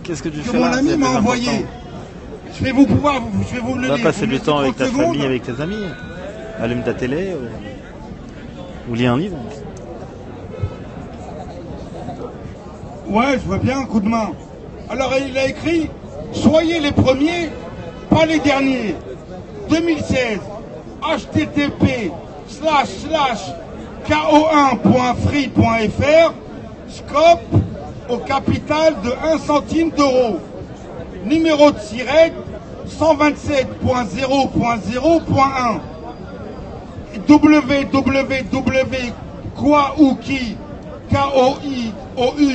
Qu'est-ce que tu que fais mon là? ami C'est m'a plus envoyé. important. Je vais vous le Va lire. passer Vous du laissez temps avec 30 ta secondes. famille, avec tes amis. Allume ta télé ou lis un livre. Ouais, je veux bien un coup de main. Alors il a écrit « Soyez les premiers, pas les derniers ». 2016, http://ko1.free.fr, scope au capital de 1 centime d'euro. Numéro de SIRET 127.0.0.1.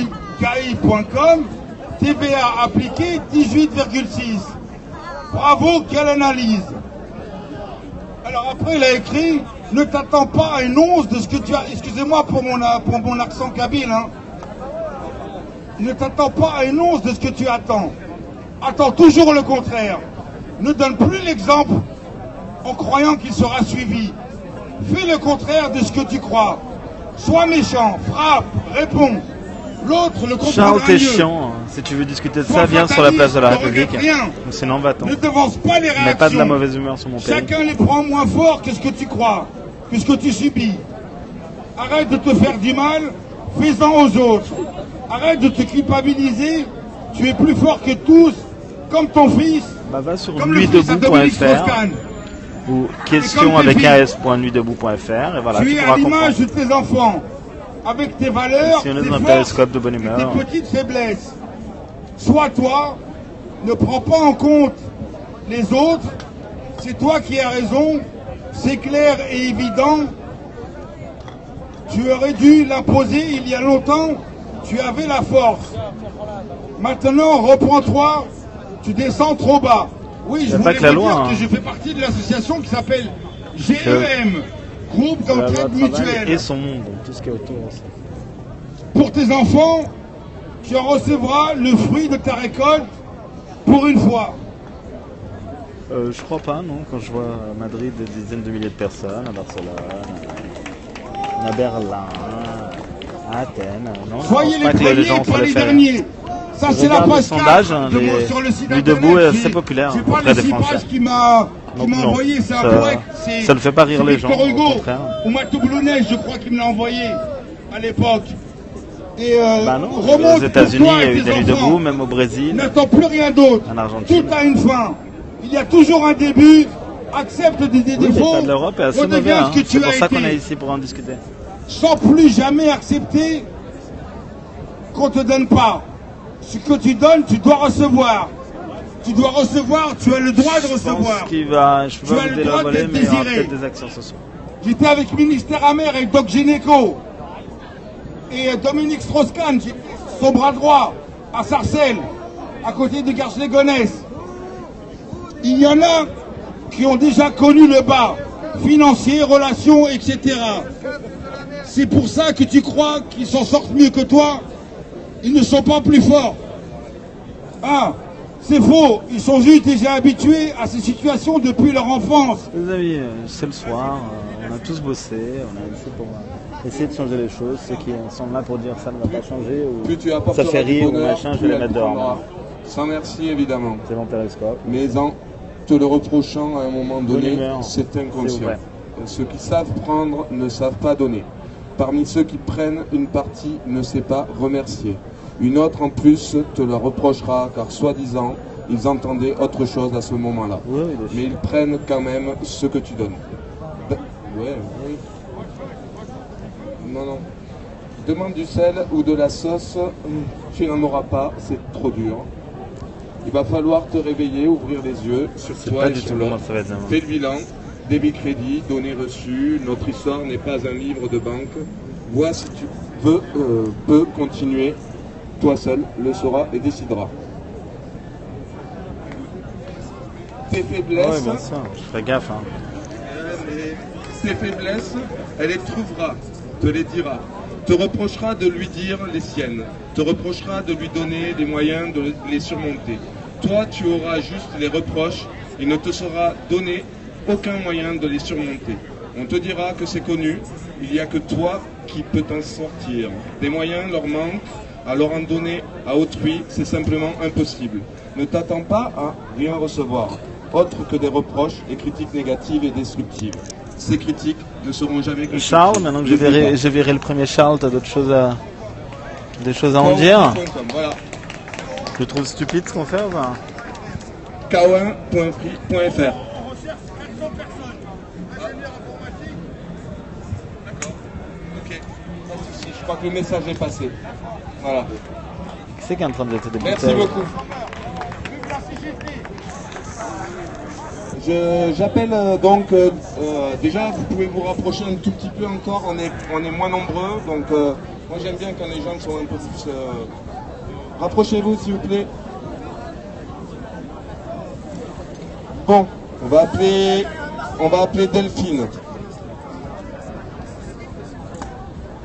www.kouki.com, TVA appliquée 18,6. Bravo, quelle analyse. Alors après il a écrit « Ne t'attends pas à une once de ce que tu as ». Excusez-moi pour mon accent kabyle. Hein. Ne t'attends pas à une once de ce que tu attends. Attends toujours le contraire. Ne donne plus l'exemple en croyant qu'il sera suivi. Fais le contraire de ce que tu crois. Sois méchant, frappe, réponds. L'autre le comprendra Charles, t'es mieux. chiant. Hein. Si tu veux discuter de Sois ça, viens sur la place de la fataliste, ne République. regrette rien. Ou sinon, va-t'en. Ne devance pas les réactions. Mais pas de la mauvaise humeur sur mon pays. Chacun les prend moins fort que ce que tu crois, que ce que tu subis. Arrête de te faire du mal, fais-en aux autres. Arrête de te culpabiliser, tu es plus fort que tous, comme ton fils, Bah, va sur comme le fils à Dominique nuitdebout.fr Strauss-Kahn. ou question avec un s.nuitdebout.fr et voilà, Tu tu es à pourras l'image comprendre. de tes enfants, avec tes valeurs, Si on est tes dans un forces périscope de bonne et humeur. tes petites faiblesses. Sois toi, ne prends pas en compte les autres, c'est toi qui as raison, c'est clair et évident. Tu aurais dû l'imposer il y a longtemps, tu avais la force. Maintenant, reprends-toi, tu descends trop bas. Oui, je pas voulais que la vous loi, dire hein. que je fais partie de l'association qui s'appelle GEM, Groupe La loi d'entraide travail mutuelle. et son monde, donc tout ce qui est autour. Aussi. Pour tes enfants, tu en recevras le fruit de ta récolte pour une fois. Je crois pas, non, quand je vois à Madrid des dizaines de milliers de personnes, à Barcelone, à Berlin, à Athènes. Non, je Soyez pense les pas que premiers, les gens pas sont les les faire. derniers. Ça, c'est la Regarde page le sondage, 4 hein, sur le site Nuit internet. debout est J'ai- assez populaire J'ai pas auprès les des 6 Français. pages qui m'a Donc non, envoyé, c'est ça- incorrect. ça ne fait pas rire c'est les gens, Victor au Hugo, contraire. ou Matou Blounès, je crois qu'il me l'a envoyé à l'époque. Et Bah non, remonte aux États-Unis, pour toi il y a et eu tes des nuits enfants. debout, même au Brésil. N'attends plus rien d'autre. En Argentine. Tout a une fin. Il y a toujours un début. Accepte des Oui, défauts. l'état de l'Europe est assez mauvais. Redeviens Hein. ce que tu C'est pour as ça qu'on est été. ici pour en discuter. Sans plus jamais accepter qu'on te donne pas. Ce que tu donnes, tu dois recevoir. Tu dois recevoir, tu as le droit de Je recevoir. pense qu'il va, je peux Tu pas as vous le droit dévoiler, d'être mais il y aura désiré. peut-être des actions ce soir. J'étais avec Ministère Amer et Doc Gynéco. Et Dominique Strauss-Kahn, son bras droit, à Sarcelles, à côté de Garches-les-Gonesse. Il y en a qui ont déjà connu le bas, financier, relations, etc. C'est pour ça que tu crois qu'ils s'en sortent mieux que toi. Ils ne sont pas plus forts. Ah, c'est faux. Ils sont juste déjà habitués à ces situations depuis leur enfance. Les amis, c'est le soir, on a tous bossé, on est ici pour essayer de changer les choses. Ceux qui sont là pour dire ça ne va pas changer ou Plus tu ça apporteras fait du rire ou bonheur, machin, je plus vais les elle mettre dehors. prendra. moi. Sans merci évidemment, C'est mon périscope. mais en te le reprochant à un moment donné, humeur, c'est c'est inconscient. vrai. Ceux qui savent prendre ne savent pas donner. Parmi ceux qui prennent une partie ne sait pas remercier. Une autre en plus te la reprochera car soi-disant ils entendaient autre chose à ce moment-là. Oui, oui, Mais ils prennent quand même ce que tu donnes. Ouais, oui. Non, non. Demande du sel ou de la sauce, tu n'en auras pas, c'est trop dur. Il va falloir te réveiller, ouvrir les yeux sur C'est toi pas et du sur tout comment l'autre. ça va être demain. Fais le bilan, débit crédit, données reçues, notre histoire n'est pas un livre de banque. Vois si tu peux continuer, toi seul le sauras et décideras. Tes faiblesses, Oui, bien sûr, je ferai gaffe. Hein. tes faiblesses, elle les trouvera, te les dira, te reprochera de lui dire les siennes, te reprochera de lui donner les moyens de les surmonter. Toi, tu auras juste les reproches, il ne te sera donné aucun moyen de les surmonter. On te dira que c'est connu, il n'y a que toi qui peux t'en sortir. Des moyens leur manquent alors en donner à autrui, c'est simplement impossible. Ne t'attends pas à rien recevoir, autre que des reproches et critiques négatives et destructives. Ces critiques ne seront jamais constructives. Charles, maintenant que j'ai viré le premier Charles, t'as d'autres choses à... Des choses à en dire? Voilà. Je trouve stupide ce qu'on fait ou pas? K1.free.fr. On recherche 400 personnes. Ingénieur informatique. D'accord. Ok. Pas de souci. Je crois que le message est passé. Voilà. Qui c'est qui est en train de jeter des Merci bouteilles? beaucoup. Vive la CGT. J'appelle déjà vous pouvez vous rapprocher un tout petit peu encore, on est moins nombreux, donc moi j'aime bien quand les gens sont un peu plus... Rapprochez-vous s'il vous plaît. Bon, on va appeler Delphine.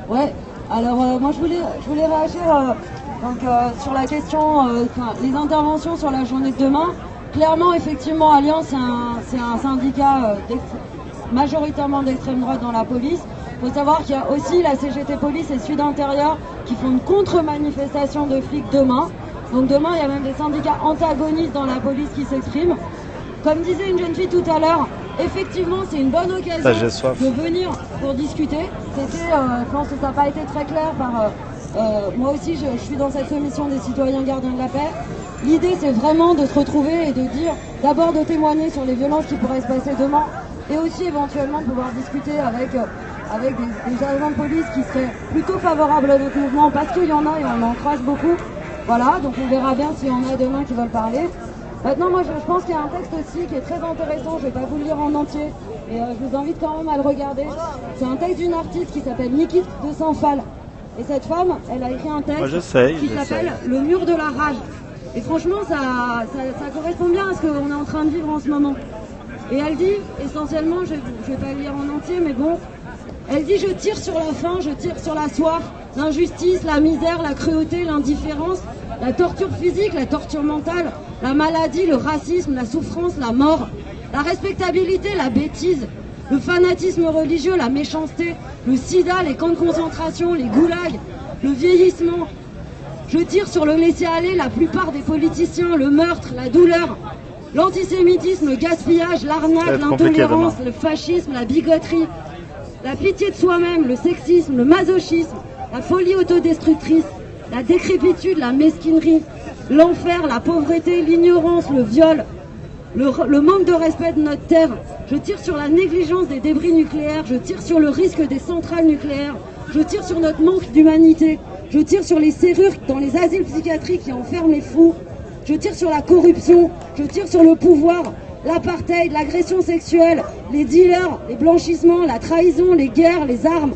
Ouais, alors moi je voulais réagir sur la question, les interventions sur la journée de demain. Clairement, effectivement, Alliance, c'est un syndicat majoritairement d'extrême droite dans la police. Il faut savoir qu'il y a aussi la CGT Police et Sud Intérieur qui font une contre-manifestation de flics demain. Donc demain, il y a même des syndicats antagonistes dans la police qui s'expriment. Comme disait une jeune fille tout à l'heure, effectivement, c'est une bonne occasion de venir pour discuter. Je pense que ça n'a pas été très clair par... moi aussi, je suis dans cette commission des citoyens gardiens de la paix. L'idée, c'est vraiment de se retrouver et de dire, d'abord de témoigner sur les violences qui pourraient se passer demain, et aussi éventuellement pouvoir discuter avec des agents de police qui seraient plutôt favorables à notre mouvement, parce qu'il y en a et on en croise beaucoup. Voilà, donc on verra bien s'il y en a demain qui veulent parler. Maintenant, moi, je pense qu'il y a un texte aussi qui est très intéressant, je ne vais pas vous le lire en entier, et je vous invite quand même à le regarder. C'est un texte d'une artiste qui s'appelle Niki de Saint-Phal. Et cette femme, elle a écrit un texte qui s'appelle « Le mur de la rage ». Et franchement, ça correspond bien à ce qu'on est en train de vivre en ce moment. Et elle dit, essentiellement, je ne vais pas le lire en entier, mais bon, elle dit « Je tire sur la faim, je tire sur la soif, l'injustice, la misère, la cruauté, l'indifférence, la torture physique, la torture mentale, la maladie, le racisme, la souffrance, la mort, la respectabilité, la bêtise, le fanatisme religieux, la méchanceté, le sida, les camps de concentration, les goulags, le vieillissement. Je tire sur le laisser-aller, la plupart des politiciens, le meurtre, la douleur, l'antisémitisme, le gaspillage, l'arnaque, l'intolérance, le fascisme, la bigoterie, la pitié de soi-même, le sexisme, le masochisme, la folie autodestructrice, la décrépitude, la mesquinerie, l'enfer, la pauvreté, l'ignorance, le viol, le manque de respect de notre terre. Je tire sur la négligence des débris nucléaires, je tire sur le risque des centrales nucléaires, je tire sur notre manque d'humanité, je tire sur les serrures dans les asiles psychiatriques qui enferment les fous, je tire sur la corruption, je tire sur le pouvoir, l'apartheid, l'agression sexuelle, les dealers, les blanchissements, la trahison, les guerres, les armes.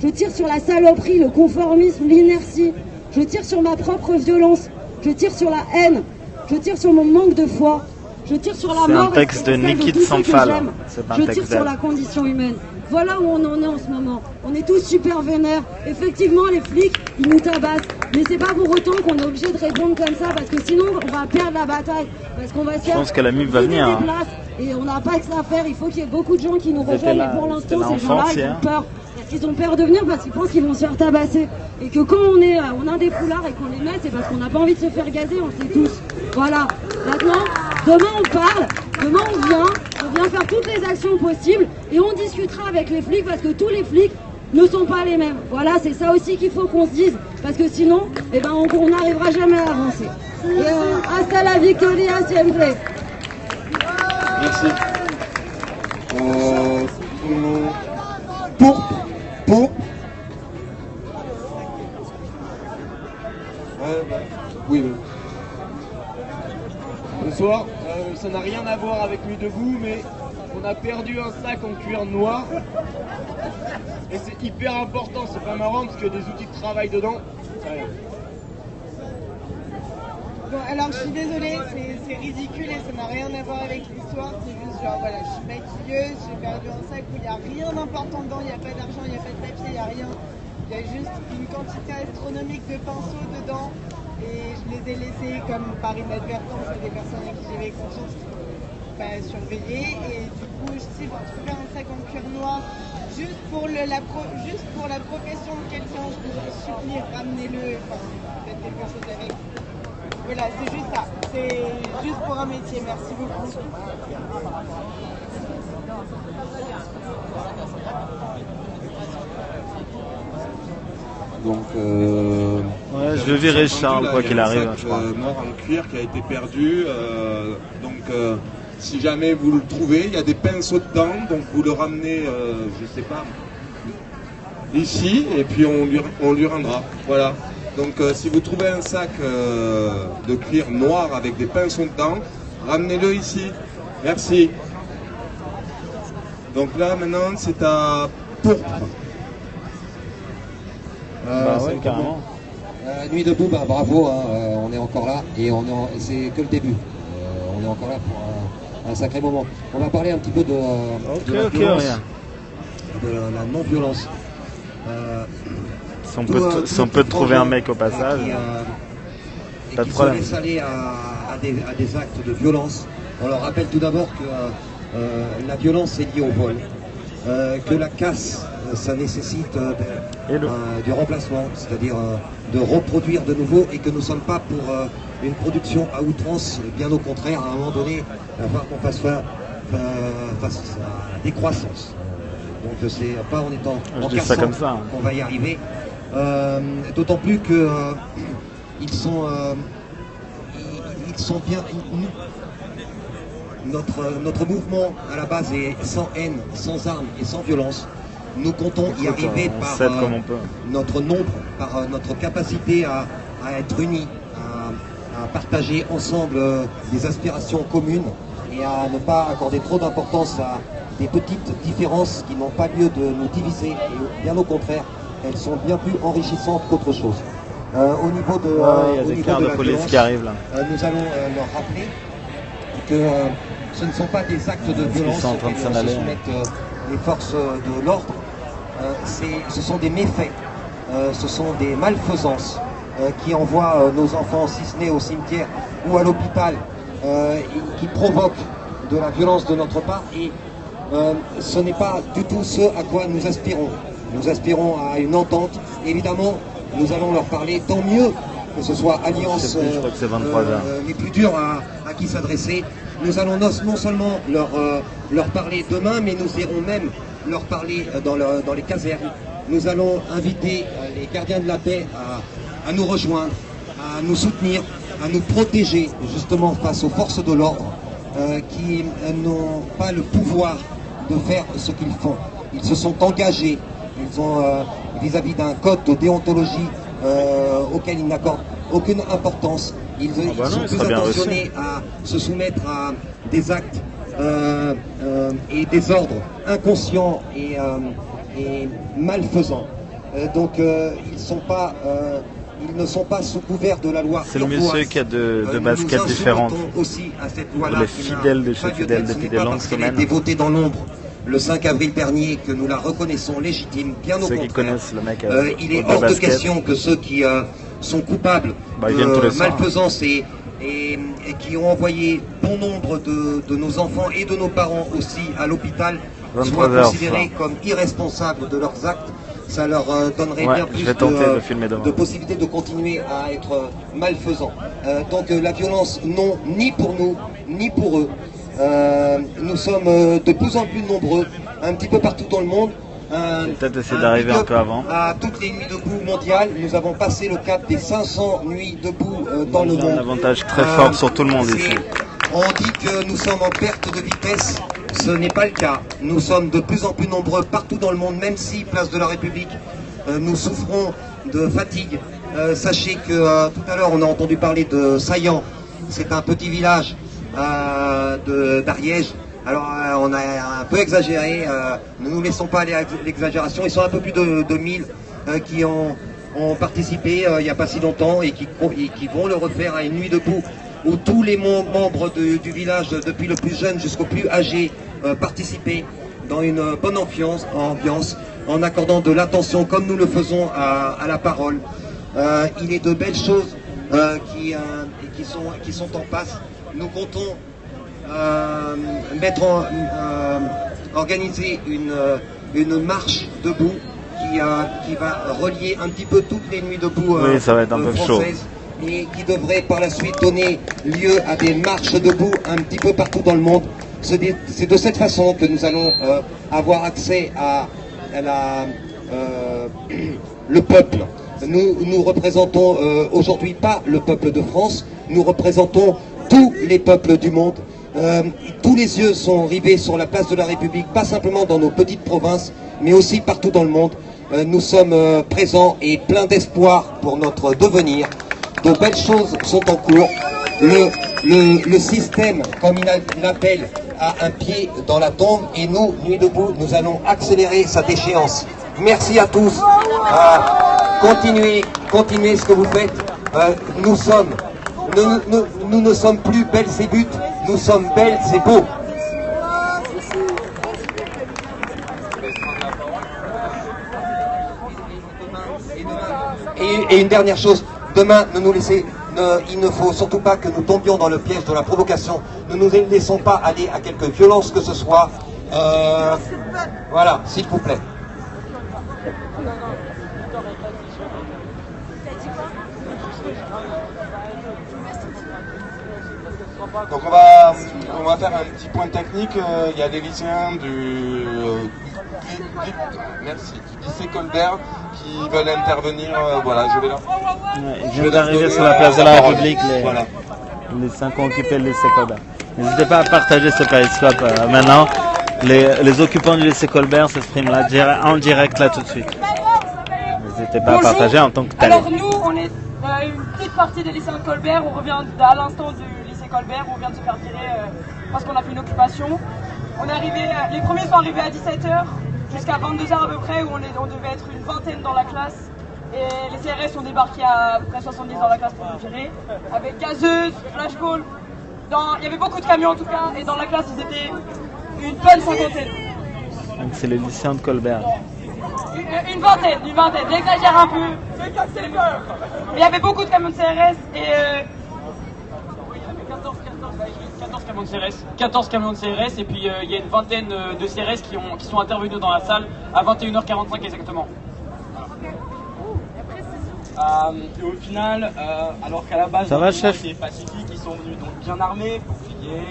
Je tire sur la saloperie, le conformisme, l'inertie, je tire sur ma propre violence, je tire sur la haine, je tire sur mon manque de foi. Je tire sur la mort. C'est un texte de Niki de Saint-Phal. Je tire sur la condition humaine. Voilà où on en est en ce moment. On est tous super vénères. Effectivement, les flics, ils nous tabassent. Mais c'est pas pour autant qu'on est obligé de répondre comme ça, parce que sinon, on va perdre la bataille. Parce qu'on va se faire... Je pense que la MIF va venir. Et on n'a pas que ça à faire. Il faut qu'il y ait beaucoup de gens qui nous rejoignent. Et pour l'instant, ces gens-là, ils ont peur. Ils ont peur de venir parce qu'ils pensent qu'ils vont se faire tabasser. Et que quand on a des foulards et qu'on les met, c'est parce qu'on n'a pas envie de se faire gazer, on le sait tous. Voilà. Maintenant, demain on parle, demain on vient faire toutes les actions possibles et on discutera avec les flics parce que tous les flics ne sont pas les mêmes. Voilà, c'est ça aussi qu'il faut qu'on se dise. Parce que sinon, on n'arrivera jamais à avancer. Et hasta la victoria siempre. Merci. Pour. Oui. Bonsoir, ça n'a rien à voir avec Nuit debout, mais on a perdu un sac en cuir noir. Et c'est hyper important, c'est pas marrant parce qu'il y a des outils de travail dedans. Bon, alors je suis désolée, c'est ridicule et ça n'a rien à voir avec l'histoire. C'est juste genre, voilà, je suis maquilleuse, j'ai perdu un sac où il n'y a rien d'important dedans, il n'y a pas d'argent, il n'y a pas de papier, il n'y a rien. Il y a juste une quantité astronomique de pinceaux dedans et je les ai laissés comme par inadvertance à des personnes à qui j'avais confiance. surveiller. Et du coup, si vous trouvez un sac en cuir noir, juste pour la profession de quelqu'un, je vous supplie, ramenez-le, enfin, faites quelque chose avec. Voilà, c'est juste ça. C'est juste pour un métier. Merci beaucoup. Donc, ouais, je vais virer Charles, quoi qu'il arrive, je crois. Mort en cuir qui a été perdu. Si jamais vous le trouvez, il y a des pinceaux dedans, donc vous le ramenez, je sais pas, ici, et puis on lui rendra. Voilà. Donc, si vous trouvez un sac de cuir noir avec des pinceaux dedans, ramenez-le ici. Merci. Donc là, maintenant, c'est à Pourpre. Bah ouais, carrément. Nuit debout, bah, bravo, hein, on est encore là et c'est que le début. On est encore là pour un sacré moment. On va parler un petit peu de la violence, de la non-violence. Si on peut trouver un mec au passage, pas de problème. Qui se laisse aller à des actes de violence. On leur rappelle tout d'abord que la violence est liée au vol, que la casse, ça nécessite du remplacement, c'est-à-dire de reproduire de nouveau, et que nous ne sommes pas pour une production à outrance, bien au contraire, à un moment donné, il va falloir qu'on fasse face à la décroissance. Donc c'est pas en étant en cassant qu'on va y arriver, d'autant plus que ils sont bien... Notre mouvement à la base est sans haine, sans armes et sans violence. Nous comptons y arriver par notre nombre, par notre capacité à être unis, à partager ensemble des aspirations communes et à ne pas accorder trop d'importance à des petites différences qui n'ont pas lieu de nous diviser, et bien au contraire, elles sont bien plus enrichissantes qu'autre chose. Au niveau de, il y a des cars de police qui arrivent là. Nous allons leur rappeler que ce ne sont pas des actes de violence auxquels se soumettent les forces de l'ordre, ce sont des méfaits, ce sont des malfaisances qui envoient nos enfants, si ce n'est au cimetière ou à l'hôpital, qui provoquent de la violence de notre part, et ce n'est pas du tout ce à quoi nous aspirons. Nous aspirons à une entente. Évidemment, nous allons leur parler, tant mieux que ce soit Alliance les plus durs à qui s'adresser. Nous allons non seulement leur parler demain, mais nous irons même leur parler dans les casernes. Nous allons inviter les gardiens de la paix à nous rejoindre, à nous soutenir, à nous protéger justement face aux forces de l'ordre qui n'ont pas le pouvoir de faire ce qu'ils font. Ils se sont engagés, ils ont vis-à-vis d'un code de déontologie auquel ils n'accordent aucune importance. Ils sont plus attentionnés à se soumettre à des actes et des ordres inconscients et malfaisants. Donc ils ne sont pas sous couvert de la loi. C'est le monsieur qui a de baskets différentes. Aussi à cette loi-là, les fidèles de chez Fidèles depuis des longues semaines. Elle a été votée dans l'ombre le 5 avril dernier que nous la reconnaissons légitime, bien au contraire. Ceux qui connaissent le mec il est hors de question que ceux qui sont coupables de malfaisance et qui ont envoyé bon nombre de nos enfants et de nos parents aussi à l'hôpital soient considérés comme irresponsables de leurs actes. Ça leur donnerait bien plus de possibilités de continuer à être malfaisants. Donc la violence, non, ni pour nous, ni pour eux. Nous sommes de plus en plus nombreux, un petit peu partout dans le monde. Peut-être essayer d'arriver un peu avant. À toutes les nuits debout mondiales, nous avons passé le cap des 500 nuits debout dans le monde. Un avantage très fort sur tout le monde ici. On dit que nous sommes en perte de vitesse, ce n'est pas le cas. Nous sommes de plus en plus nombreux partout dans le monde, même si, place de la République, nous souffrons de fatigue. Sachez que tout à l'heure on a entendu parler de Saillant, c'est un petit village d'Ariège. Alors on a un peu exagéré, ne nous laissons pas aller à l'exagération. Ils sont un peu plus de 1000 qui ont participé il n'y a pas si longtemps et qui vont le refaire à une nuit debout où tous les membres du village, depuis le plus jeune jusqu'au plus âgé, participaient dans une bonne ambiance, en accordant de l'attention comme nous le faisons à la parole. Il est de belles choses qui sont en passe. Nous comptons organiser une marche debout qui va relier un petit peu toutes les nuits debout oui, ça va être un peu françaises et qui devrait par la suite donner lieu à des marches debout un petit peu partout dans le monde. C'est de cette façon que nous allons avoir accès à le peuple. Nous représentons aujourd'hui pas le peuple de France, nous représentons tous les peuples du monde. Tous les yeux sont rivés sur la place de la République, pas simplement dans nos petites provinces, mais aussi partout dans le monde. Nous sommes présents et pleins d'espoir pour notre devenir. De belles choses sont en cours. Le système, comme il l'appelle, a un pied dans la tombe et nous, Nuit debout, nous allons accélérer sa déchéance. Merci à tous. Continuez ce que vous faites. Nous ne sommes plus belles c'est but, nous sommes belles c'est beau. Et une dernière chose, demain, il ne faut surtout pas que nous tombions dans le piège de la provocation. Ne nous laissons pas aller à quelque violence que ce soit. Voilà, s'il vous plaît. Donc on va faire un petit point technique. Il y a des lycéens du lycée Colbert qui veulent intervenir. Voilà, je vais là. Ils viennent d'arriver sur la place de la République, les 5 ont occupé le lycée Colbert. N'hésitez pas à partager ce périscope maintenant. Les occupants du lycée Colbert s'expriment là, en direct là tout de suite. N'hésitez pas à partager en tant que tel. Alors nous, on est une petite partie des lycéens de Colbert, on revient à l'instant du lycée Colbert, on vient de se faire virer parce qu'on a fait une occupation. Les premiers sont arrivés à 17h, jusqu'à 22h à peu près, où on devait être une vingtaine dans la classe. Et les CRS ont débarqué à peu près 70 dans la classe pour nous virer, avec gazeuse, flashball. Il y avait beaucoup de camions en tout cas, et dans la classe ils étaient une bonne cinquantaine. Donc c'est les lycéens de Colbert. Une vingtaine, j'exagère un peu. Il y avait beaucoup de camions de CRS et... 14 camions de CRS et puis il y a une vingtaine de CRS qui sont intervenus dans la salle à 21h45 exactement. Et au final, alors qu'à la base, c'était pacifique, ils sont venus donc bien armés, boucliers,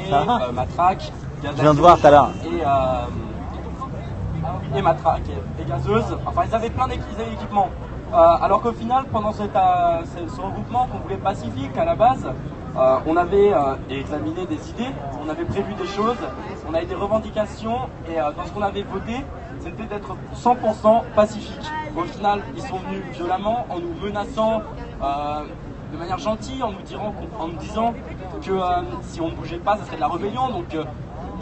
matraques, je viens de voir tout à l'heure. Et matraques et gazeuses. Enfin, ils avaient plein d'équipements. Alors qu'au final, pendant ce regroupement qu'on voulait pacifique à la base, on avait examiné des idées, on avait prévu des choses, on avait des revendications et dans ce qu'on avait voté, c'était d'être 100% pacifique. Au final, ils sont venus violemment en nous menaçant de manière gentille, en nous disant que si on ne bougeait pas, ça serait de la rébellion. Donc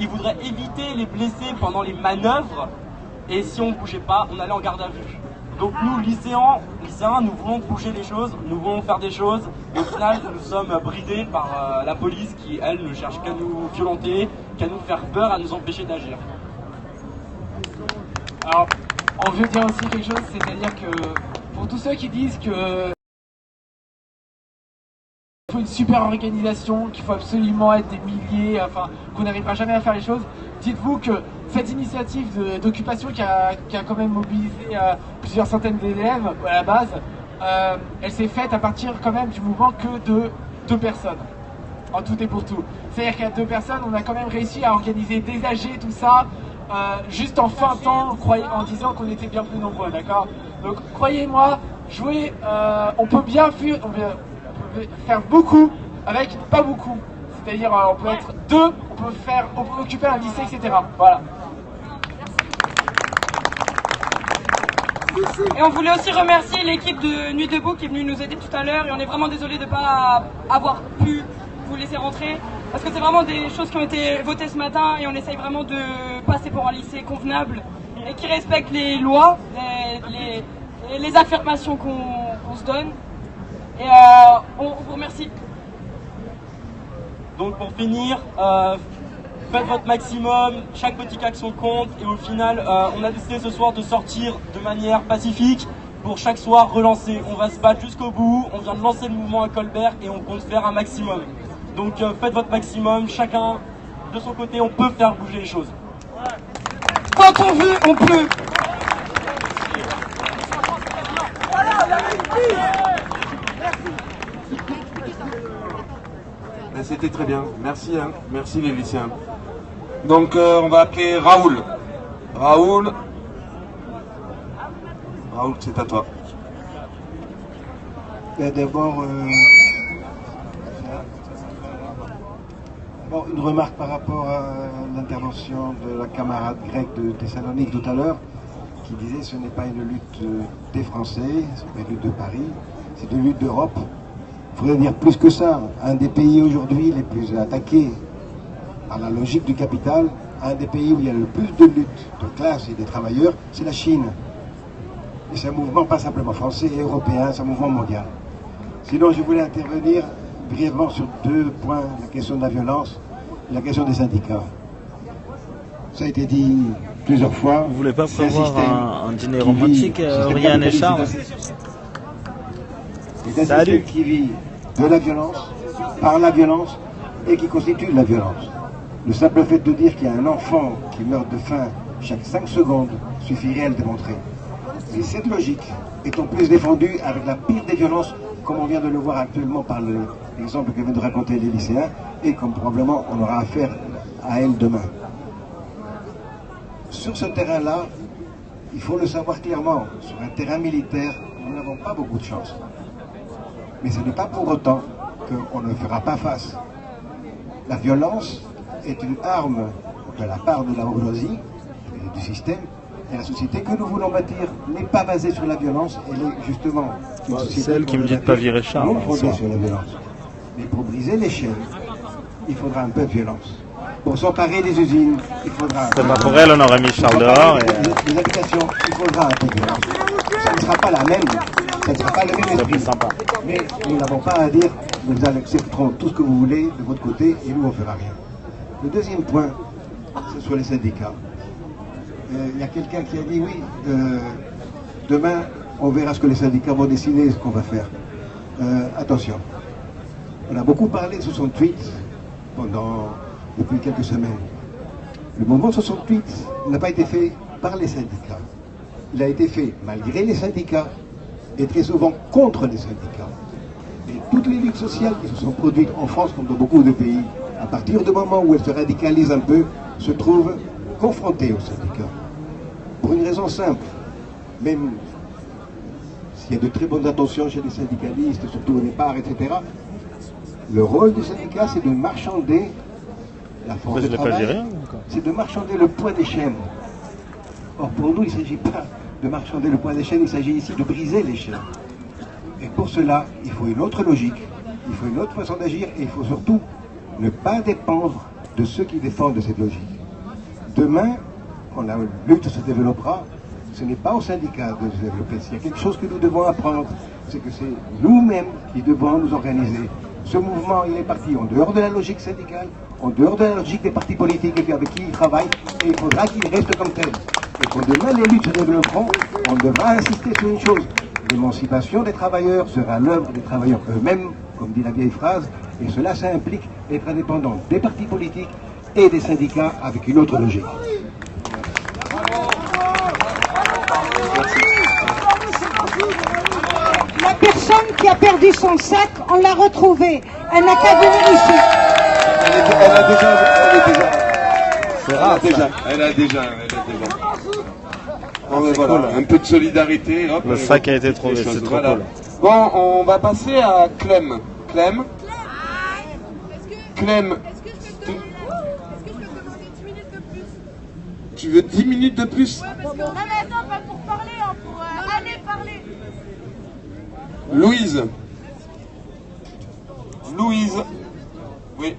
ils voudraient éviter les blessés pendant les manœuvres et si on ne bougeait pas, on allait en garde à vue. Donc nous, lycéens, nous voulons bouger les choses, nous voulons faire des choses, et au final, nous sommes bridés par la police qui, elle, ne cherche qu'à nous violenter, qu'à nous faire peur, à nous empêcher d'agir. Alors, on veut dire aussi quelque chose, c'est-à-dire que pour tous ceux qui disent que il faut une super organisation, qu'il faut absolument être des milliers, enfin qu'on n'arrivera jamais à faire les choses, dites-vous que cette initiative d'occupation qui a quand même mobilisé plusieurs centaines d'élèves à la base, elle s'est faite à partir quand même du mouvement que de 2 personnes, en tout et pour tout. C'est-à-dire qu'à 2 personnes, on a quand même réussi à organiser des AG, tout ça, juste en feintant, en disant qu'on était bien plus nombreux, d'accord? Donc croyez-moi, jouer, on peut bien faire beaucoup avec pas beaucoup. C'est-à-dire on peut être 2, on peut occuper un lycée, etc. Voilà. Et on voulait aussi remercier l'équipe de Nuit debout qui est venue nous aider tout à l'heure et on est vraiment désolé de ne pas avoir pu vous laisser rentrer parce que c'est vraiment des choses qui ont été votées ce matin et on essaye vraiment de passer pour un lycée convenable et qui respecte les lois, les affirmations qu'on se donne et on vous remercie. Donc pour finir, faites votre maximum, chaque petite action compte et au final on a décidé ce soir de sortir de manière pacifique pour chaque soir relancer. On va se battre jusqu'au bout, on vient de lancer le mouvement à Colbert et on compte faire un maximum. Donc faites votre maximum, chacun de son côté, on peut faire bouger les choses. Quand on veut, on peut. C'était très bien, merci, hein. Merci les lycéens. Donc on va appeler Raoul. Raoul, c'est à toi. D'abord, une remarque par rapport à l'intervention de la camarade grecque de Thessalonique tout à l'heure, qui disait que ce n'est pas une lutte des Français, ce n'est pas une lutte de Paris, c'est une lutte d'Europe. Il faudrait dire plus que ça. Un des pays aujourd'hui les plus attaqués par la logique du capital, un des pays où il y a le plus de lutte de classe et des travailleurs, c'est la Chine. Et c'est un mouvement pas simplement français et européen, c'est un mouvement mondial. Sinon, je voulais intervenir brièvement sur 2 points, la question de la violence et la question des syndicats. Ça a été dit plusieurs fois. Vous voulez pas prévoir un dîner romantique, Ryan et Charles? C'est un système qui vit de la violence, par la violence, et qui constitue de la violence. Le simple fait de dire qu'il y a un enfant qui meurt de faim chaque 5 secondes suffirait à le démontrer. Et cette logique est en plus défendue avec la pire des violences, comme on vient de le voir actuellement par l'exemple que viennent de raconter les lycéens, et comme probablement on aura affaire à elle demain. Sur ce terrain-là, il faut le savoir clairement, sur un terrain militaire, nous n'avons pas beaucoup de chance. Mais ce n'est pas pour autant qu'on ne fera pas face. La violence est une arme de la part de la bourgeoisie, du système, et la société que nous voulons bâtir n'est pas basée sur la violence, elle est justement une société celle qui me dit de pas virer Charles. Non fondée sur la violence. Mais pour briser les chaînes, il faudra un peu de violence. Pour s'emparer des usines, il faudra... C'est pas pour elle, on aurait mis Charles dehors. Les habitations, il faudra un peu de violence. Ça ne sera pas la même, ça ne sera pas le même esprit. Sympa. Mais nous n'avons pas à dire, nous accepterons tout ce que vous voulez de votre côté et nous on ne fera rien. Le deuxième point, c'est sur les syndicats. Il y a quelqu'un qui a dit oui, demain on verra ce que les syndicats vont décider, ce qu'on va faire. Attention, on a beaucoup parlé de 68 depuis quelques semaines. Le mouvement 68 n'a pas été fait par les syndicats. Il a été fait malgré les syndicats et très souvent contre les syndicats. Et toutes les luttes sociales qui se sont produites en France comme dans beaucoup de pays, à partir du moment où elles se radicalisent un peu, se trouvent confrontés aux syndicats. Pour une raison simple, même s'il y a de très bonnes intentions chez les syndicalistes, surtout au départ, etc., le rôle du syndicat, c'est de marchander la force de travail, c'est de marchander le poids des chaînes. Or, pour nous, il ne s'agit pas de marchander le poids des chaînes, il s'agit ici de briser les chaînes. Et pour cela, il faut une autre logique, il faut une autre façon d'agir, et il faut surtout ne pas dépendre de ceux qui défendent cette logique. Demain, quand la lutte se développera, ce n'est pas aux syndicats de se développer. S'il y a quelque chose que nous devons apprendre, c'est que c'est nous-mêmes qui devons nous organiser. Ce mouvement, il est parti en dehors de la logique syndicale, en dehors de la logique des partis politiques avec qui il travaille, et il faudra qu'il reste comme tel. Et quand demain les luttes se développeront, on devra insister sur une chose. L'émancipation des travailleurs sera l'œuvre des travailleurs eux-mêmes, comme dit la vieille phrase, et cela, ça implique être indépendant des partis politiques et des syndicats avec une autre logique. La personne qui a perdu son sac, on l'a retrouvée. Elle n'a qu'à venir ici. Elle a déjà. Bon, ben voilà, un peu de solidarité. Hop, le sac a été trouvé, c'est trop cool. Bon, on va passer à Clem. Clem. Clem. Tu veux 10 minutes de plus? Ouais, parce que... Non mais attends, pas pour parler, hein, pour aller parler. Louise. Louise. Oui.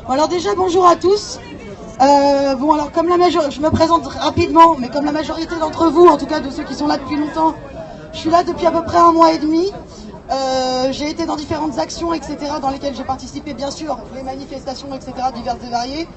Alors déjà bonjour à tous. Bon alors comme je me présente rapidement, mais comme la majorité d'entre vous, en tout cas de ceux qui sont là depuis longtemps, je suis là depuis à peu près 1 mois et demi. J'ai été dans différentes actions, etc., dans lesquelles j'ai participé, bien sûr, les manifestations, etc., diverses et variées.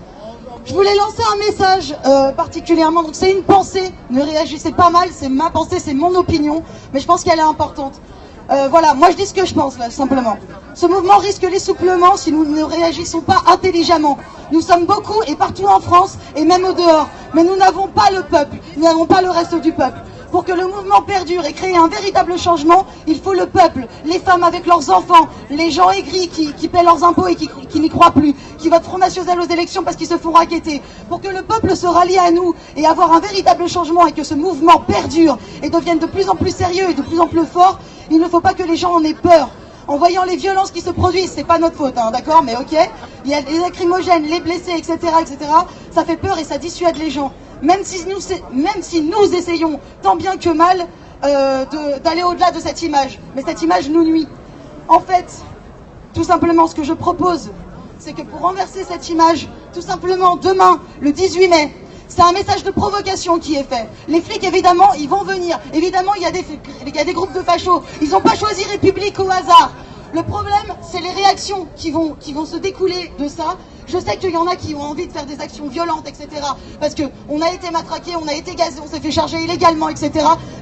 Je voulais lancer un message particulièrement, donc c'est une pensée, ne réagissez pas mal, c'est ma pensée, c'est mon opinion, mais je pense qu'elle est importante. Voilà, moi je dis ce que je pense là, simplement. Ce mouvement risque l'essoufflement si nous ne réagissons pas intelligemment. Nous sommes beaucoup et partout en France et même au dehors, mais nous n'avons pas le peuple, nous n'avons pas le reste du peuple. Pour que le mouvement perdure et crée un véritable changement, il faut le peuple, les femmes avec leurs enfants, les gens aigris qui paient leurs impôts et qui n'y croient plus, qui votent Front National aux élections parce qu'ils se font racketter. Pour que le peuple se rallie à nous et avoir un véritable changement et que ce mouvement perdure et devienne de plus en plus sérieux et de plus en plus fort, il ne faut pas que les gens en aient peur. En voyant les violences qui se produisent, c'est pas notre faute, hein, d'accord, mais ok, il y a les lacrymogènes, les blessés, etc., ça fait peur et ça dissuade les gens. Même si nous essayons tant bien que mal d'aller au-delà de cette image, mais cette image nous nuit. En fait, tout simplement, ce que je propose, c'est que pour renverser cette image, tout simplement, demain, le 18 mai, c'est un message de provocation qui est fait. Les flics, évidemment, ils vont venir. Évidemment, il y a des groupes de fachos. Ils n'ont pas choisi République au hasard. Le problème, c'est les réactions qui vont se découler de ça. Je sais qu'il y en a qui ont envie de faire des actions violentes, etc. Parce qu'on a été matraqués, on a été gazés, on s'est fait charger illégalement, etc.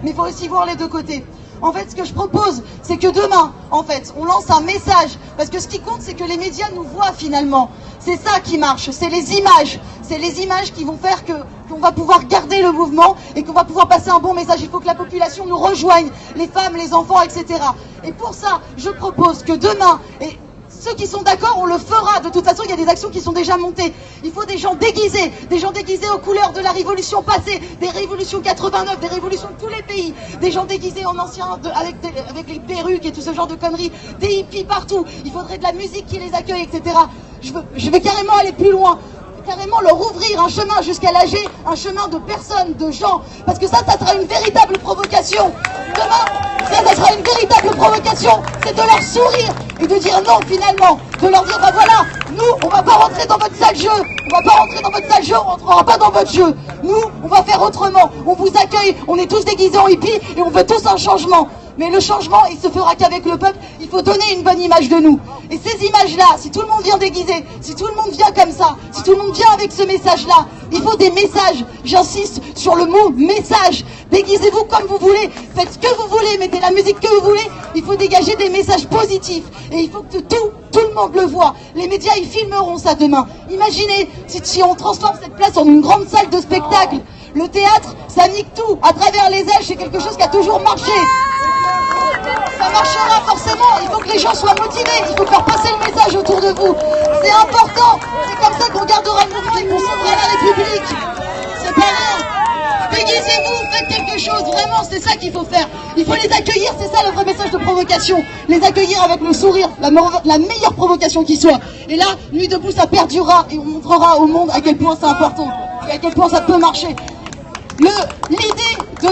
Mais il faut aussi voir les deux côtés. En fait, ce que je propose, c'est que demain, en fait, on lance un message. Parce que ce qui compte, c'est que les médias nous voient finalement. C'est ça qui marche, c'est les images. C'est les images qui vont faire qu'on va pouvoir garder le mouvement et qu'on va pouvoir passer un bon message. Il faut que la population nous rejoigne, les femmes, les enfants, etc. Et pour ça, je propose que demain, et ceux qui sont d'accord, on le fera. De toute façon, il y a des actions qui sont déjà montées. Il faut des gens déguisés aux couleurs de la révolution passée, des révolutions 89, des révolutions de tous les pays, des gens déguisés en anciens avec les perruques et tout ce genre de conneries, des hippies partout. Il faudrait de la musique qui les accueille, etc. Je vais carrément aller plus loin. Carrément leur ouvrir un chemin jusqu'à l'AG, un chemin de personnes, de gens, parce que ça sera une véritable provocation. Demain, ça sera une véritable provocation, c'est de leur sourire et de dire non finalement, de leur dire bah voilà, nous on va pas rentrer dans votre sale jeu, on va pas rentrer dans votre sale jeu, on rentrera pas dans votre jeu. Nous, on va faire autrement, on vous accueille, on est tous déguisés en hippies et on veut tous un changement. Mais le changement, il se fera qu'avec le peuple, il faut donner une bonne image de nous. Et ces images-là, si tout le monde vient déguisé, si tout le monde vient comme ça, si tout le monde vient avec ce message-là, il faut des messages. J'insiste sur le mot message. Déguisez-vous comme vous voulez, faites ce que vous voulez, mettez la musique que vous voulez. Il faut dégager des messages positifs. Et il faut que tout le monde le voit. Les médias, ils filmeront ça demain. Imaginez si on transforme cette place en une grande salle de spectacle. Le théâtre, ça nique tout. À travers les ailes, c'est quelque chose qui a toujours marché. Ça marchera forcément, il faut que les gens soient motivés, il faut faire passer le message autour de vous. C'est important, c'est comme ça qu'on gardera le mouvement et qu'on sauvera la République. C'est pas rien. Déguisez-vous, faites quelque chose, vraiment, c'est ça qu'il faut faire. Il faut les accueillir, c'est ça le vrai message de provocation. Les accueillir avec le sourire, la meilleure provocation qui soit. Et là, Nuit debout, ça perdurera et on montrera au monde à quel point c'est important et à quel point ça peut marcher. L'idée de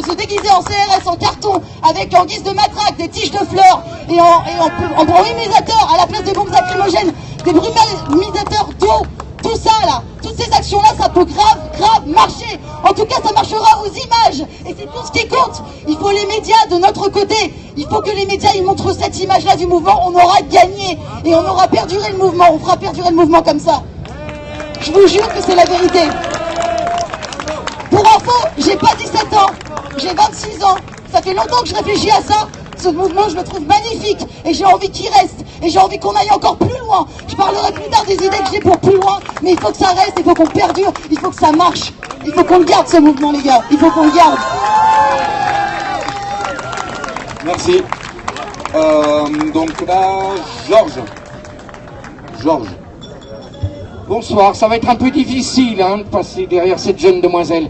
se déguiser en CRS, en carton, avec en guise de matraque, des tiges de fleurs et en brumisateur à la place des bombes lacrymogènes, des brumisateurs d'eau, tout ça là, toutes ces actions-là, ça peut grave marcher. En tout cas, ça marchera aux images. Et c'est tout ce qui compte. Il faut les médias de notre côté. Il faut que les médias ils montrent cette image-là du mouvement. On aura gagné et on aura perduré le mouvement. On fera perdurer le mouvement comme ça. Je vous jure que c'est la vérité. Pour info, j'ai pas 17 ans, j'ai 26 ans. Ça fait longtemps que je réfléchis à ça. Ce mouvement, je le trouve magnifique et j'ai envie qu'il reste. Et j'ai envie qu'on aille encore plus loin. Je parlerai plus tard des idées que j'ai pour plus loin. Mais il faut que ça reste, il faut qu'on perdure, il faut que ça marche. Il faut qu'on le garde ce mouvement, les gars. Il faut qu'on le garde. Merci. Donc là, Georges. Bonsoir, ça va être un peu difficile de passer derrière cette jeune demoiselle.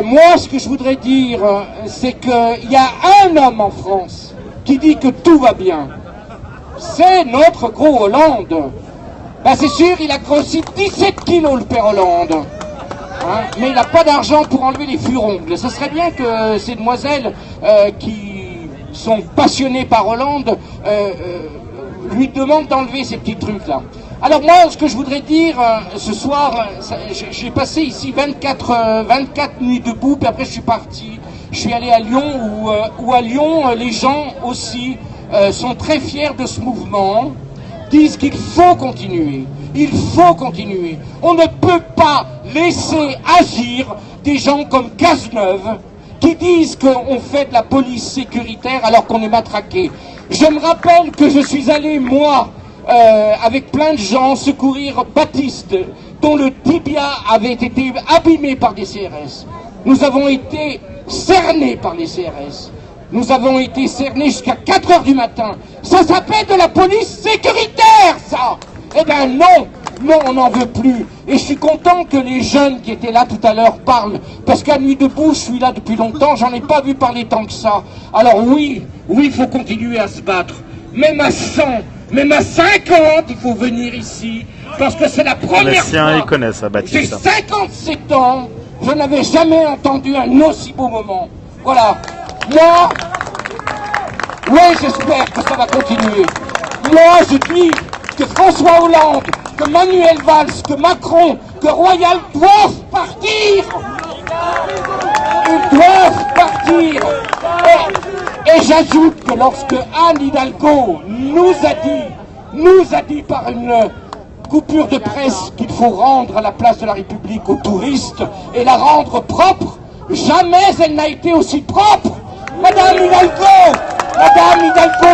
Moi, ce que je voudrais dire, c'est qu'il y a un homme en France qui dit que tout va bien. C'est notre gros Hollande. Ben c'est sûr, il a grossi 17 kilos le père Hollande. Mais il n'a pas d'argent pour enlever les furongs. Ce serait bien que ces demoiselles qui sont passionnées par Hollande lui demandent d'enlever ces petits trucs-là. Alors moi, ce que je voudrais dire, ce soir, j'ai passé ici 24 nuits debout, puis après je suis parti. Je suis allé à Lyon, où à Lyon, les gens aussi sont très fiers de ce mouvement, disent qu'il faut continuer. Il faut continuer. On ne peut pas laisser agir des gens comme Cazeneuve, qui disent qu'on fait de la police sécuritaire alors qu'on est matraqué. Je me rappelle que je suis allé, moi, avec plein de gens, secourir Baptiste, dont le tibia avait été abîmé par des CRS. Nous avons été cernés par les CRS. Nous avons été cernés jusqu'à 4 heures du matin. Ça s'appelle de la police sécuritaire, ça! Eh ben non! Non, on n'en veut plus. Et je suis content que les jeunes qui étaient là tout à l'heure parlent. Parce qu'à Nuit debout, je suis là depuis longtemps, j'en ai pas vu parler tant que ça. Alors oui, il faut continuer à se battre. Même à 100, même à 50, il faut venir ici. Parce que c'est la première fois. Ils connaissent ça, Baptiste. J'ai 57 ans, je n'avais jamais entendu un aussi beau moment. Voilà. Moi, ouais, j'espère que ça va continuer. Moi, je dis que François Hollande, que Manuel Valls, que Macron, que Royal doivent partir. Ils doivent partir. Et j'ajoute que lorsque Anne Hidalgo nous a dit par une coupure de presse qu'il faut rendre la place de la République aux touristes et la rendre propre, jamais elle n'a été aussi propre. Madame Hidalgo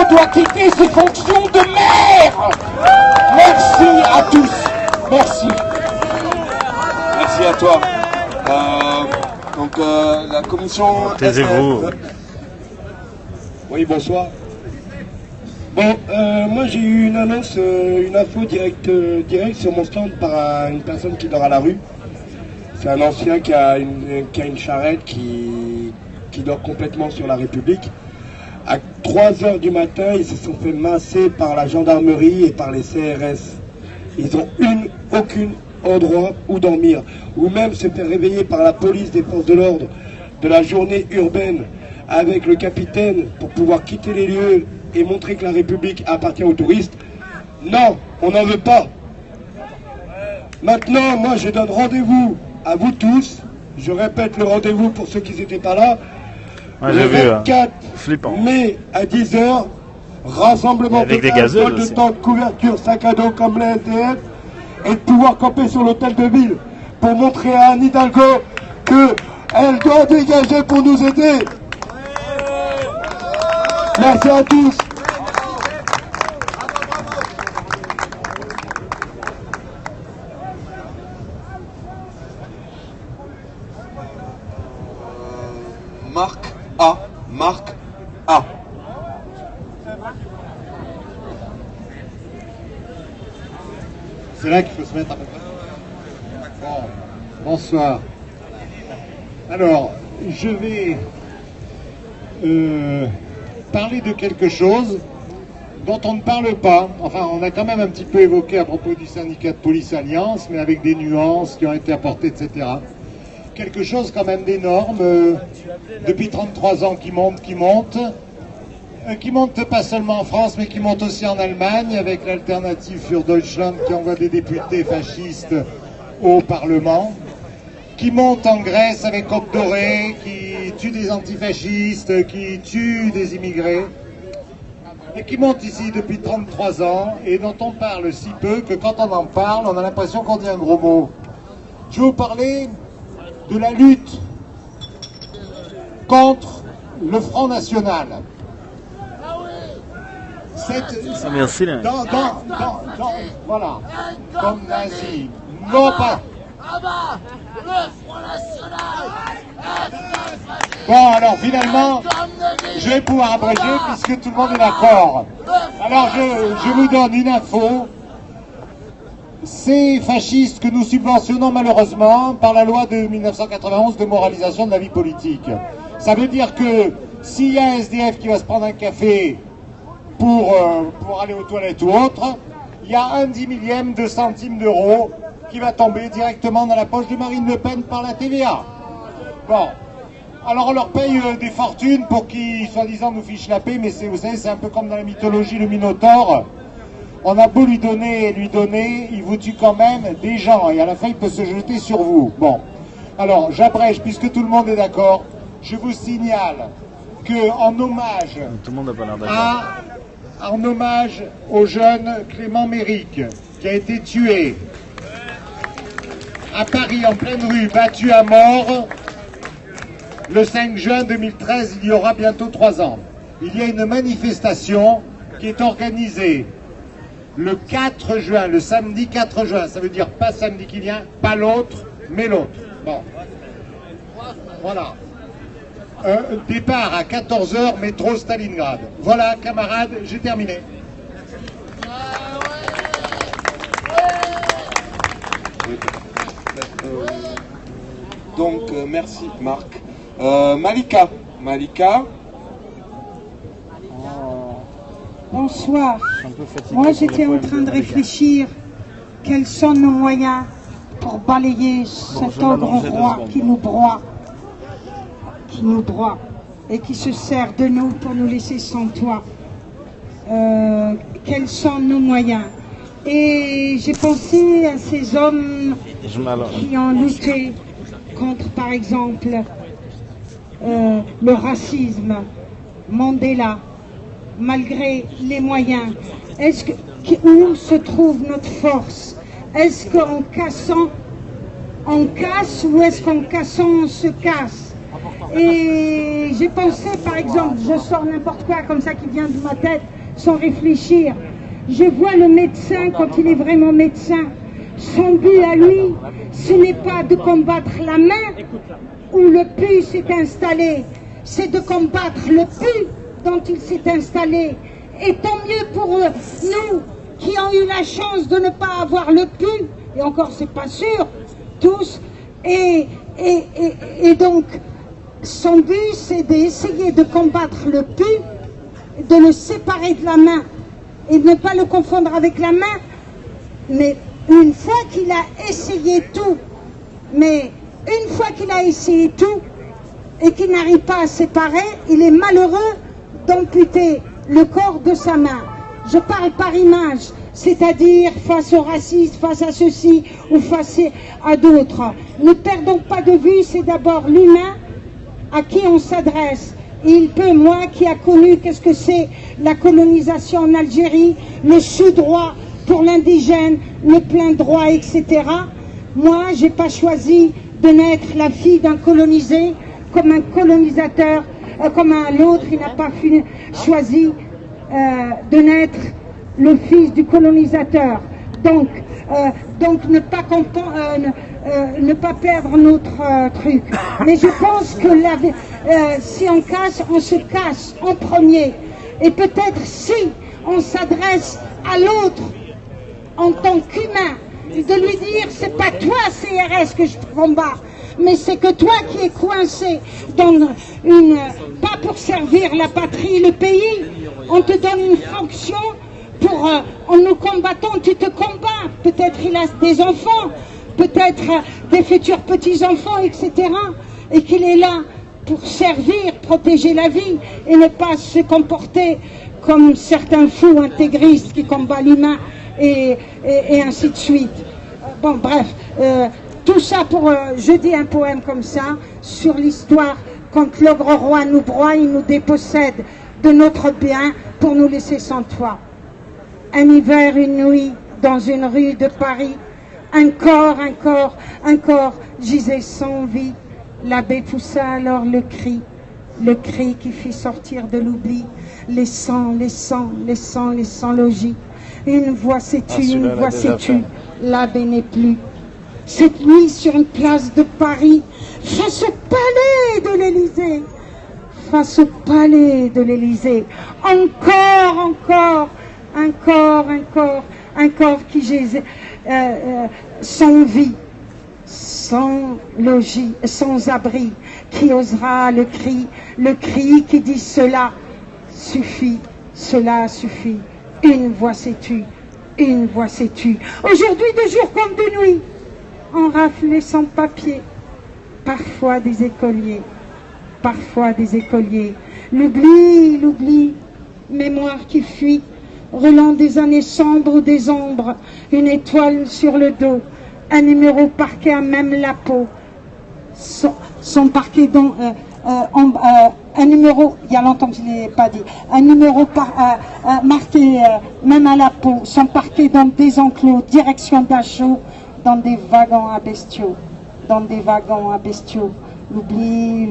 doit quitter ses fonctions de maire. Merci à tous. Merci. Merci à toi. La commission... Taisez-vous. Oui, bonsoir. Bon, moi j'ai eu une annonce, une info direct sur mon stand par une personne qui dort à la rue. C'est un ancien qui a une charrette qui dort complètement sur la République. À 3 heures du matin, ils se sont fait masser par la gendarmerie et par les CRS. Ils n'ont aucun endroit où dormir. Ou même se faire réveiller par la police des forces de l'ordre de la journée urbaine avec le capitaine pour pouvoir quitter les lieux et montrer que la République appartient aux touristes. Non, on n'en veut pas. Maintenant, moi je donne rendez-vous à vous tous. Je répète le rendez-vous pour ceux qui n'étaient pas là. Ouais, le 24 mai à 10h, rassemblement total, vol de temps de couverture, sac à dos comme la SDF, et de pouvoir camper sur l'hôtel de ville pour montrer à Anne Hidalgo qu'elle doit dégager pour nous aider. Merci à tous. Marc A. C'est là qu'il faut se mettre à peu près. Bon, bonsoir. Alors, je vais parler de quelque chose dont on ne parle pas. Enfin, on a quand même un petit peu évoqué à propos du syndicat de police Alliance, mais avec des nuances qui ont été apportées, etc. Quelque chose quand même d'énorme, depuis 33 ans qui monte pas seulement en France, mais qui monte aussi en Allemagne, avec l'alternative für Deutschland qui envoie des députés fascistes au Parlement, qui monte en Grèce avec Coq Doré, qui tue des antifascistes, qui tue des immigrés, et qui monte ici depuis 33 ans, et dont on parle si peu que quand on en parle, on a l'impression qu'on dit un gros mot. Je vais vous parler de la lutte contre le Front National. Merci. Voilà, comme nazi. Non pas. Bon, alors finalement, je vais pouvoir abréger puisque tout le monde est d'accord. Alors je vous donne une info. Ces fascistes que nous subventionnons malheureusement par la loi de 1991 de moralisation de la vie politique. Ça veut dire que s'il y a un SDF qui va se prendre un café pour aller aux toilettes ou autre, il y a un 10 000 de centime d'euro qui va tomber directement dans la poche de Marine Le Pen par la TVA. Bon, alors on leur paye des fortunes pour qu'ils, soi-disant, nous fichent la paix, mais vous savez, c'est un peu comme dans la mythologie, le Minotaure. On a beau lui donner, il vous tue quand même des gens, et à la fin, il peut se jeter sur vous. Bon, alors j'abrège, puisque tout le monde est d'accord, je vous signale que en hommage au jeune Clément Méric, qui a été tué à Paris en pleine rue, battu à mort, le 5 juin 2013, il y aura bientôt 3 ans. Il y a une manifestation qui est organisée le 4 juin, le samedi 4 juin. Ça veut dire pas samedi qui vient, pas l'autre, mais l'autre. Bon. Voilà. Départ à 14h, métro Stalingrad. Voilà, camarades, j'ai terminé. Donc, merci Marc. Malika. Bonsoir. Moi, j'étais en train de réfléchir quels sont nos moyens pour balayer cet ogre roi qui nous broie, et qui se sert de nous pour nous laisser sans toit. Quels sont nos moyens? Et j'ai pensé à ces hommes qui ont lutté contre, par exemple, le racisme, Mandela, malgré les moyens. Où se trouve notre force? Est-ce qu'en cassant, on casse, ou est-ce qu'en cassant, on se casse? Et j'ai pensé, par exemple, je sors n'importe quoi comme ça qui vient de ma tête, sans réfléchir. Je vois le médecin quand il est vraiment médecin. Son but à lui, ce n'est pas de combattre la main où le pu s'est installé, c'est de combattre le pu dont il s'est installé. Et tant mieux pour nous qui ont eu la chance de ne pas avoir le pu, et encore c'est pas sûr, tous, et donc son but c'est d'essayer de combattre le pu, de le séparer de la main, et de ne pas le confondre avec la main, mais une fois qu'il a essayé tout, et qu'il n'arrive pas à séparer, il est malheureux d'amputer le corps de sa main. Je parle par image, c'est-à-dire face au racisme, face à ceci ou face à d'autres. Ne perdons pas de vue, c'est d'abord l'humain à qui on s'adresse. Il peut, moi qui a connu qu'est-ce que c'est la colonisation en Algérie, le sud-droit pour l'indigène, le plein droit, etc. Moi, j'ai pas choisi de naître la fille d'un colonisé comme un colonisateur, comme l'autre, il n'a pas choisi de naître le fils du colonisateur. Donc ne pas perdre notre truc. Mais je pense que si on casse, on se casse en premier. Et peut-être si on s'adresse à l'autre en tant qu'humain, de lui dire c'est pas toi CRS que je combats, mais c'est que toi qui es coincé dans pas pour servir la patrie, le pays, on te donne une fonction pour, en nous combattant, tu te combats, peut-être il a des enfants, peut-être des futurs petits-enfants, etc. Et qu'il est là pour servir, protéger la vie, et ne pas se comporter comme certains fous intégristes qui combattent l'humain, et ainsi de suite. Bon, bref, tout ça pour, je dis un poème comme ça, sur l'histoire, quand l'ogre roi nous broie, il nous dépossède de notre bien pour nous laisser sans toit. Un hiver, une nuit, dans une rue de Paris, un corps gisait sans vie. L'abbé poussa alors le cri qui fit sortir de l'oubli les sangs logis. Une voix s'est tue, l'abbé n'est plus. Cette nuit, sur une place de Paris, face au palais de l'Élysée, encore un corps qui gisait sans vie, sans logis, sans abri, qui osera le cri qui dit cela suffit. Une voix s'est tue. Aujourd'hui, de jour comme de nuit, on rafle les sans-papiers, parfois des écoliers. L'oubli, mémoire qui fuit, relant des années sombres, des ombres, une étoile sur le dos, un numéro parqué à même la peau, son parquet dans un numéro, il y a longtemps que je ne l'ai pas dit, un numéro marqué même à la peau, sont parqués dans des enclos, direction Dachau, dans des wagons à bestiaux, l'oubli.